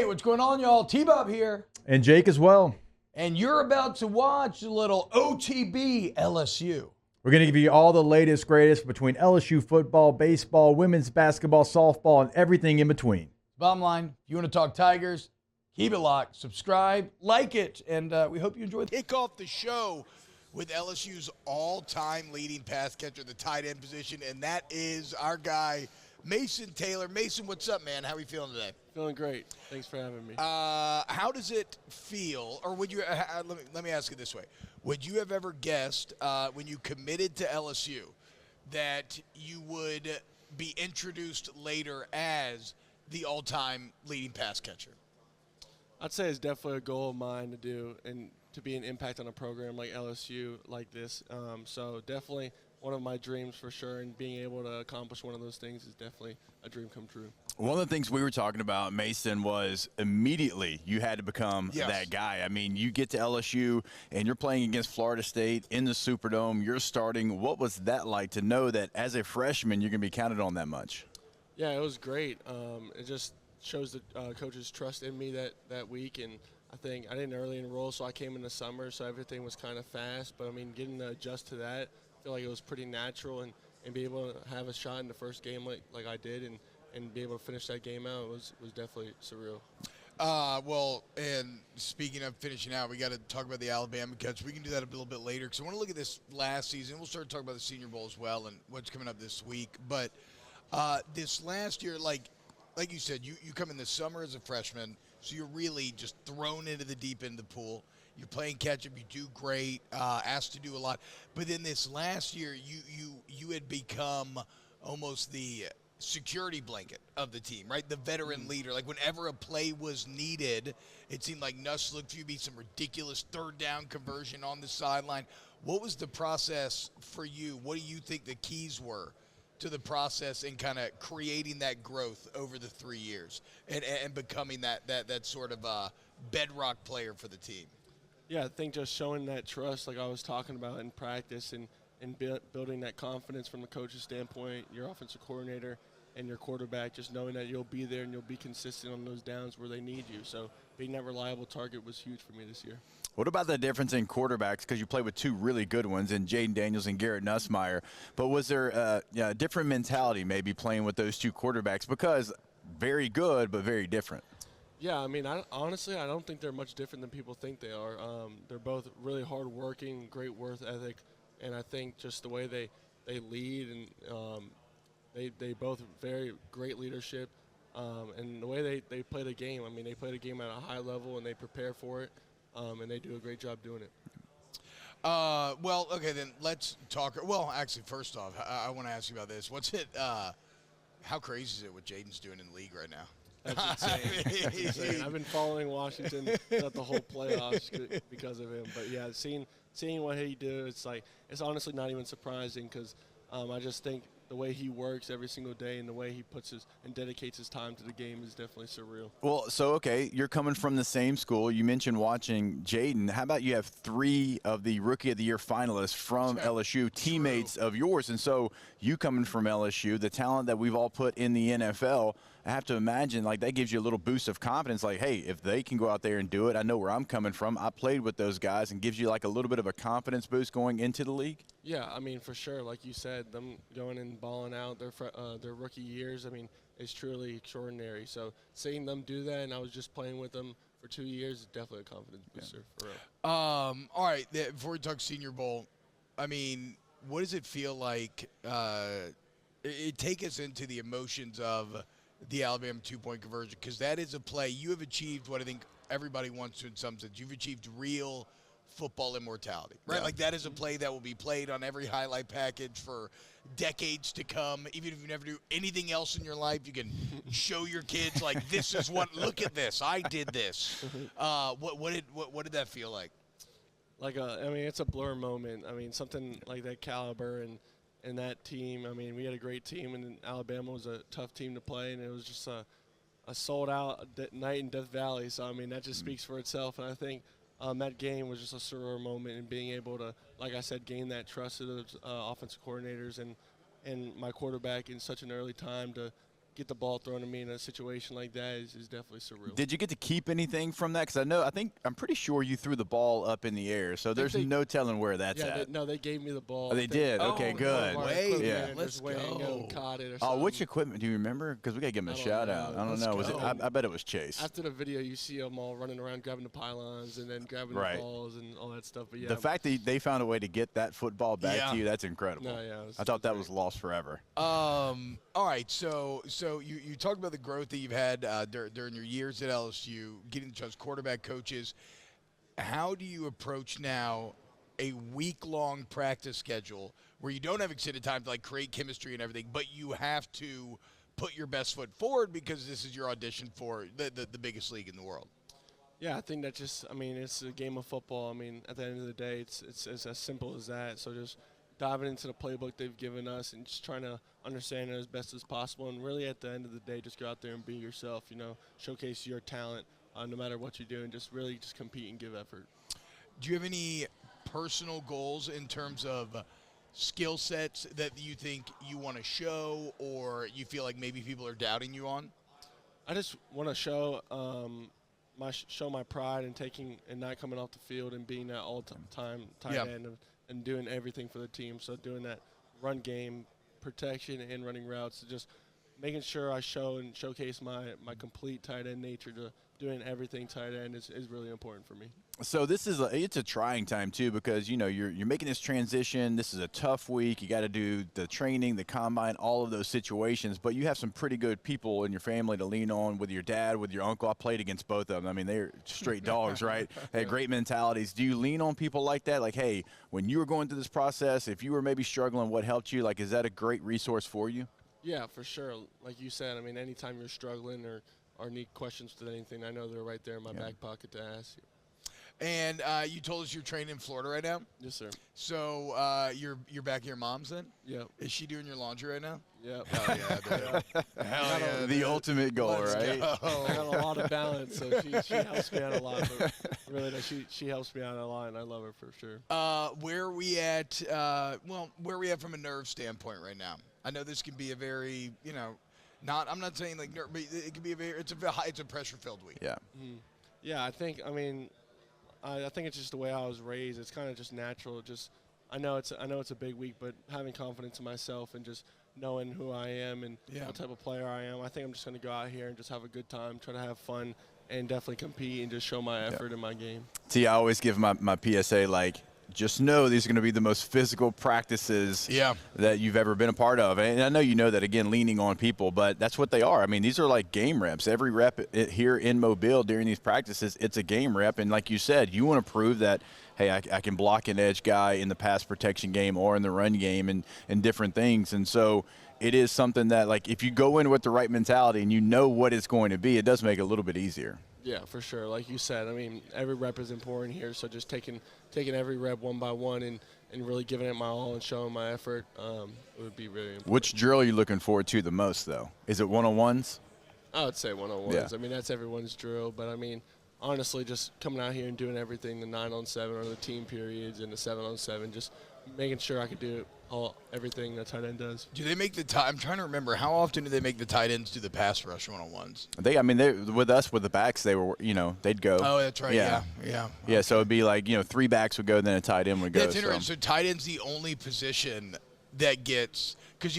what's going on, y'all? T-Bob here. And Jake as well. And you're about to watch a little OTB LSU. We're going to give you all the latest, greatest between LSU football, baseball, women's basketball, softball, and everything in between. Bottom line, if you want to talk Tigers, keep it locked, subscribe, like it, and we hope you enjoy it. Kick off the show with LSU's all-time leading pass catcher, the tight end position, and that is our guy, Mason Taylor. Mason, what's up, man? How are you feeling today? Feeling great. Thanks for having me. How does it feel, or would you, let me ask it this way. Would you have ever guessed when you committed to LSU that you would be introduced later as the all-time leading pass catcher? I'd say it's definitely a goal of mine to do and to be an impact on a program like LSU like this. So definitely one of my dreams for sure, and being able to accomplish one of those things is definitely a dream come true. One of the things we were talking about, Mason, was immediately you had to become that guy. I mean, you get to LSU and you're playing against Florida State in the Superdome. You're starting. What was that like to know that as a freshman you're going to be counted on that much? Yeah, it was great. It just shows the coach's trust in me that week, and I think I didn't early enroll, so I came in the summer, so everything was kind of fast. But, I mean, getting to adjust to that, I feel like it was pretty natural, and be able to have a shot in the first game like I did and be able to finish that game out was definitely surreal. Well, and speaking of finishing out, we got to talk about the Alabama catch. We can do that a little bit later because I want to look at this last season. We'll start talking about the Senior Bowl as well and what's coming up this week. But this last year, like you said, you come in the summer as a freshman, so you're really just thrown into the deep end of the pool. You're playing catch-up. You do great, asked to do a lot. But then this last year, you had become almost the security blanket of the team, right? The veteran leader. Like whenever a play was needed, it seemed like Nuss looked for you to be some ridiculous third down conversion on the sideline. What was the process for you? What do you think the keys were to the process in kind of creating that growth over the 3 years and becoming that sort of bedrock player for the team? Yeah, I think just showing that trust like I was talking about in practice and building that confidence from the coach's standpoint, your offensive coordinator and your quarterback, just knowing that you'll be there and you'll be consistent on those downs where they need you. So being that reliable target was huge for me this year. What about the difference in quarterbacks? Because you played with two really good ones in Jaden Daniels and Garrett Nussmeier. But was there a different mentality maybe playing with those two quarterbacks? Because very good, but very different. Yeah, I mean, honestly, I don't think they're much different than people think they are. They're both really hardworking, great work ethic, and I think just the way they lead and they both very great leadership, and the way they play the game. I mean, they play the game at a high level and they prepare for it, and they do a great job doing it. Well, okay, then let's talk. Well, actually, first off, I want to ask you about this. What's it? How crazy is it what Jaden's doing in the league right now? That's insane. Insane. I've been following Washington throughout the whole playoffs because of him. But yeah, seeing what he do, it's honestly not even surprising because I just think the way he works every single day and the way he puts and dedicates his time to the game is definitely surreal. Well, so, okay, you're coming from the same school. You mentioned watching Jaden. How about you have 3 of the Rookie of the Year finalists from LSU, teammates of yours? And so you coming from LSU, the talent that we've all put in the NFL, I have to imagine, like, that gives you a little boost of confidence. Like, hey, if they can go out there and do it, I know where I'm coming from. I played with those guys, and gives you, like, a little bit of a confidence boost going into the league? Yeah, I mean, for sure. Like you said, them going and balling out their rookie years, I mean, is truly extraordinary. So seeing them do that, and I was just playing with them for 2 years, is definitely a confidence booster for real. All right, before we talk Senior Bowl, I mean, what does it feel like? Take us into the emotions of the Alabama two-point conversion, because that is a play. You have achieved what I think everybody wants to in some sense. You've achieved real football immortality, right? Yeah. Like that is a play that will be played on every highlight package for decades to come. Even if you never do anything else in your life, you can show your kids, like, this is what, look at this, I did this. What did that feel like? I mean, it's a blur moment. I mean, something like that caliber and that team. I mean, we had a great team, and Alabama was a tough team to play, and it was just a sold-out night in Death Valley. So, I mean, that just speaks for itself. And I think that game was just a surreal moment, and being able to, like I said, gain that trust of those offensive coordinators and my quarterback in such an early time to get the ball thrown to me in a situation like that is definitely surreal. Did you get to keep anything from that? Because I'm pretty sure you threw the ball up in the air, so there's no telling where that's at. They gave me the ball. Oh, they did? Okay, good. Let's go. Caught it or Oh, which equipment do you remember? Because we got to give him a shout out. I don't know. I bet it was Chase. After the video, you see them all running around grabbing the pylons and then grabbing the balls and all that stuff. But yeah, the fact that they found a way to get that football back to you, that's incredible. No, yeah, I thought that was lost forever. All right, so you talked about the growth that you've had during your years at LSU, getting to trust quarterback coaches. How do you approach now a week-long practice schedule where you don't have extended time to create chemistry and everything, but you have to put your best foot forward because this is your audition for the biggest league in the world? Yeah, I think that it's a game of football. I mean, at the end of the day, it's as simple as that. So just diving into the playbook they've given us and just trying to understand it as best as possible. And really, at the end of the day, just go out there and be yourself, showcase your talent no matter what you do, and just really just compete and give effort. Do you have any personal goals in terms of skill sets that you think you want to show or you feel like maybe people are doubting you on? I just want to show my pride and not coming off the field and being that all-time tight end and doing everything for the team. So doing that run game, protection, and running routes, just making sure I show and showcase my complete tight end nature to doing everything tight end is really important for me. So this is it's a trying time too because you're making this transition. This is a tough week. You got to do the training, the combine, all of those situations. But you have some pretty good people in your family to lean on with your dad, with your uncle. I played against both of them. I mean, they're straight dogs, right? They have great mentalities. Do you lean on people like that? Like, hey, when you were going through this process, if you were maybe struggling, what helped you? Is that a great resource for you? Yeah, for sure. Like you said, I mean, anytime you're struggling or need questions to anything, I know they're right there in my back pocket to ask you. And you told us you're training in Florida right now? Yes, sir. So you're back at your mom's then? Yep. Is she doing your laundry right now? Yep. Hell yeah, dude. Hell yeah, the ultimate goal, right? Go. I got a lot of balance, so she helps me out a lot. But really, she helps me out a lot, and I love her for sure. Where are we at? Where are we at from a nerve standpoint right now? I know this can be a very, I'm not saying nerve, but it can be it's a pressure-filled week. Yeah. Mm-hmm. Yeah, I think it's just the way I was raised. It's kind of just natural. I know it's a big week, but having confidence in myself and just knowing who I am and what type of player I am, I think I'm just going to go out here and just have a good time, try to have fun, and definitely compete and just show my effort in my game. I always give my PSA just know these are going to be the most physical practices that you've ever been a part of. And I know you know that, again, leaning on people, but that's what they are. I mean, these are like game reps. Every rep here in Mobile during these practices, it's a game rep. And like you said, you want to prove that, hey, I can block an edge guy in the pass protection game or in the run game and different things. And so it is something that, if you go in with the right mentality and you know what it's going to be, it does make it a little bit easier. Yeah, for sure. Like you said, I mean, every rep is important here. So just taking every rep one by one and really giving it my all and showing my effort would be really important. Which drill are you looking forward to the most, though? Is it one-on-ones? I would say one-on-ones. Yeah. I mean, that's everyone's drill. But, I mean, honestly, just coming out here and doing everything, the 9-on-7 or the team periods and the 7-on-7, just making sure I could do everything the tight end does. Do they make I'm trying to remember, how often do they make the tight ends do the pass rush one-on-ones? They with us, with the backs, they were, they'd go. Oh, that's right. Yeah. Yeah, so it'd be 3 backs would go, then a tight end would go. That's interesting. So tight end's the only position that gets, because,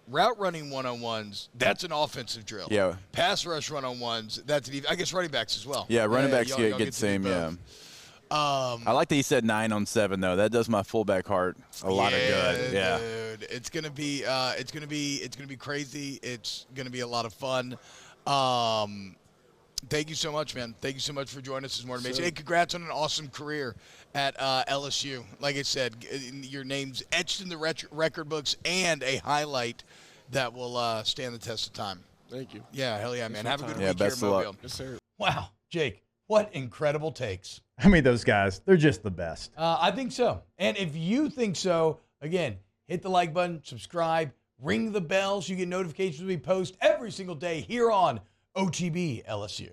route running one-on-ones, that's an offensive drill. Yeah. Pass rush one-on-ones, that's I guess running backs as well. Yeah, running backs get the same, yeah. I like that you said 9-on-7 though. That does my fullback heart a lot of good. Yeah, dude, it's gonna be crazy. It's gonna be a lot of fun. Thank you so much, man. Thank you so much for joining us this morning, Mason. Hey, congrats on an awesome career at LSU. Like I said, your name's etched in the record books and a highlight that will stand the test of time. Thank you. Yeah, hell yeah, man. Have a good week here in Mobile. Luck. Yes, sir. Wow, Jake, what incredible takes. I mean, those guys, they're just the best. I think so. And if you think so, again, hit the like button, subscribe, ring the bell so you get notifications when we post every single day here on OTB LSU.